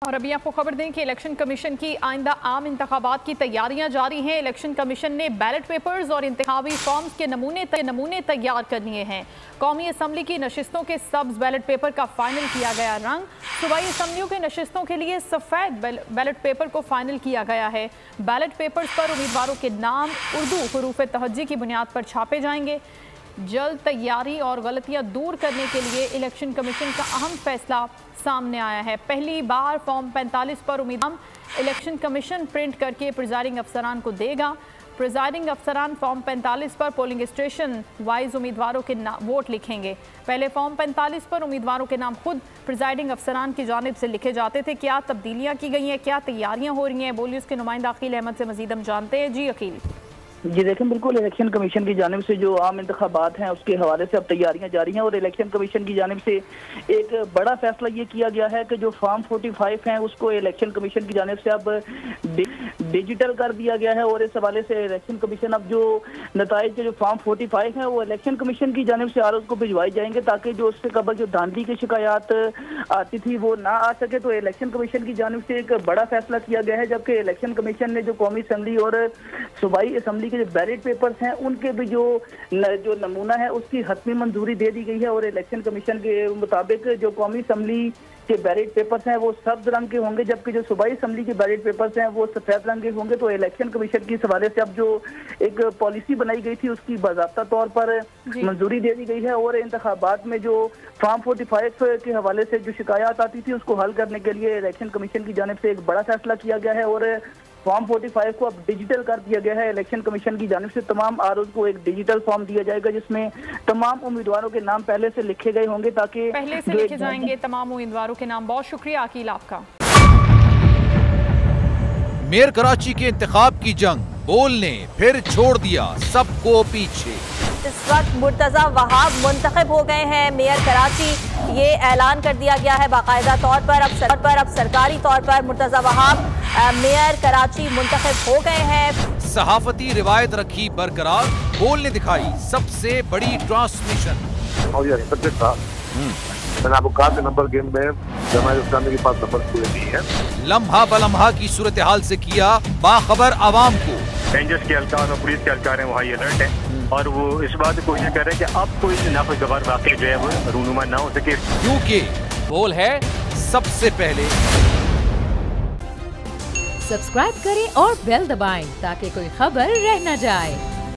और अभी आपको खबर दें कि इलेक्शन कमीशन की आइंदा आम इंतखाबात की तैयारियां जारी हैं। इलेक्शन कमीशन ने बैलेट पेपर्स और इंतखाबी फॉर्म्स के नमूने तैयार कर लिए हैं। कौमी असम्बली की नशिस्तों के सब्ज बैलेट पेपर का फाइनल किया गया रंग। सूबाई असम्बलियों के नशिस्तों के लिए सफ़ेद बैलेट पेपर को फाइनल किया गया है। बैलेट पेपर्स पर उम्मीदवारों के नाम उर्दू हुरूफ तहज्जी की बुनियाद पर छापे जाएंगे। जल्द तैयारी और गलतियां दूर करने के लिए इलेक्शन कमीशन का अहम फैसला सामने आया है। पहली बार फॉर्म 45 पर उम्मीदवार इलेक्शन कमीशन प्रिंट करके प्रिजाइडिंग अफसरान को देगा। प्रिजाइडिंग अफसरान फॉर्म 45 पर पोलिंग स्टेशन वाइज उम्मीदवारों के वोट लिखेंगे। पहले फॉर्म 45 पर उम्मीदवारों के नाम खुद प्रिजाइडिंग अफसरान की जानिब से लिखे जाते थे। क्या तब्दीलियां की गई हैं, क्या तैयारियां हो रही हैं, बोलिए उसके नुमाइंदा अकील अहमद से मजीद हम जानते हैं। जी अकील। जी देखें, बिल्कुल इलेक्शन कमीशन की जानिब से जो आम इंतखाबात हैं उसके हवाले से अब तैयारियां जारी हैं और इलेक्शन कमीशन की जानिब से एक बड़ा फैसला ये किया गया है कि जो फॉर्म 45 हैं उसको इलेक्शन कमीशन की जानिब से अब डिजिटल कर दिया गया है। और इस हवाले से इलेक्शन कमीशन अब जो नताइज के जो फॉर्म 45 हैं वो इलेक्शन कमीशन की जानिब से आरओ को भिजवाई जाएंगे ताकि जो उससे कबल जो धांधली की शिकायत आती थी वो ना आ सके। तो इलेक्शन कमीशन की जानिब से एक बड़ा फैसला किया गया है, जबकि इलेक्शन कमीशन ने जो कौमी असम्बली और सूबाई असम्बली जो बैलेट पेपर्स हैं उनके भी जो नमूना है उसकी हतमी मंजूरी दे दी गई है। और इलेक्शन कमीशन के मुताबिक जो कौमी असम्बली के बैलेट पेपर्स हैं वो सब्ज रंग के होंगे, जबकि जो सूबाई असम्बली के बैलेट पेपर्स हैं वो सफेद रंग के होंगे। तो इलेक्शन कमीशन की इस हवाले से अब जो एक पॉलिसी बनाई गई थी उसकी बाज़ाब्ता तौर पर मंजूरी दे दी गई है। और इंतखाबात में जो फॉर्म 45 के हवाले से जो शिकायत आती थी उसको हल करने के लिए इलेक्शन कमीशन की जानिब से एक बड़ा फैसला किया गया है और फॉर्म 45 को अब डिजिटल कर दिया गया है। इलेक्शन कमीशन की जानिब से तमाम आरओज़ को एक डिजिटल फॉर्म दिया जाएगा जिसमें तमाम उम्मीदवारों के नाम पहले से लिखे गए होंगे ताकि पहले से लिखे जाएंगे तमाम उम्मीदवारों के नाम। बहुत शुक्रिया अकील आपका। मेयर कराची के इंतखाब की जंग बोलने फिर छोड़ दिया सबको पीछे। इस वक्त मुर्तजा वहाब मुंतखब हो गए हैं मेयर कराची। ये ऐलान कर दिया गया है बाकायदा तौर पर अब सरकारी तौर पर मुर्तजा वहाब मेयर कराची मुंतखब हो गए हैं। सहाफती रिवायत रखी बरकरार, बोलने दिखाई सबसे बड़ी ट्रांसमिशन। मैंने आपको कहा नंबर गेम में जमात इस्लामी के पास नंबर पूरे नहीं है। लम्हा बलम्हा की सूरत हाल से किया बाखबर आवाम को। रेंजर्स के एहलकार और पुलिस के एहलकार हैं वो हाई अलर्ट है और वो इस बात की कोशिश कर रहे हैं कि अब कोई नाखुशगवार वाक़या जो है वो रूनुमा ना हो सके, क्योंकि बोल है सबसे पहले। सब्सक्राइब करें और बेल दबाएं ताकि कोई खबर रह न जाए।